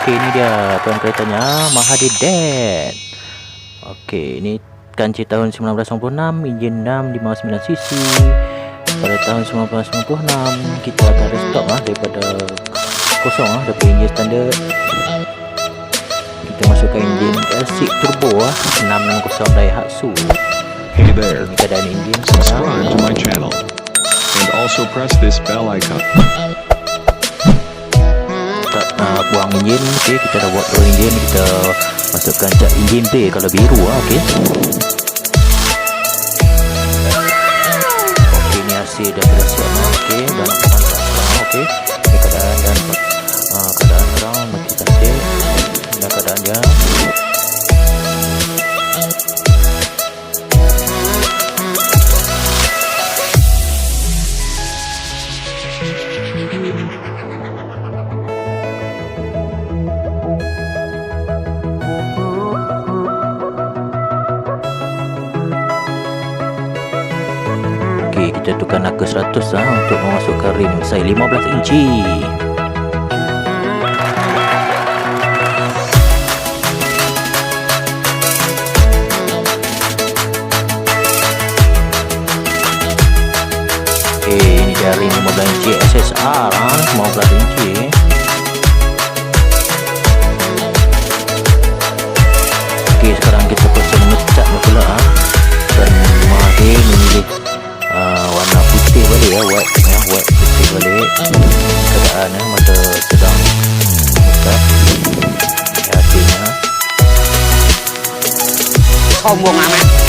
Okey, ini dia tuan keretanya Mahadidet. Okey, ini kancil tahun 1996, enjin 659cc. Pada tahun 1996 kita akan restock daripada kosong daripada enjin standard. Kita masukkan enjin L6 turbo 660 Daihatsu. Hey there, Ini keadaan enjin. subscribe to my channel and also press this bell icon. Buang enjin. Okey, kita dah buat turun enjin. Kita masukkan cat enjin bay kalau biru okey. Okey, ni hasil dah siap okey, dah nak mantap sekarang okey. Ini keadaan dan keadaan sekarang mati cantik. Ini keadaan dia. Okey, kita tukar naga 100 untuk memasukkan rim saiz 15 inci. Okey, ini dia rim 15 inci SSR 15 inci. Okey, sekarang kita proses mengecatnya pula dan Mahir memilih warna putih balik white putih balik. Keadaan masa sedang mengecat. Ini hasilnya. Sombong amat.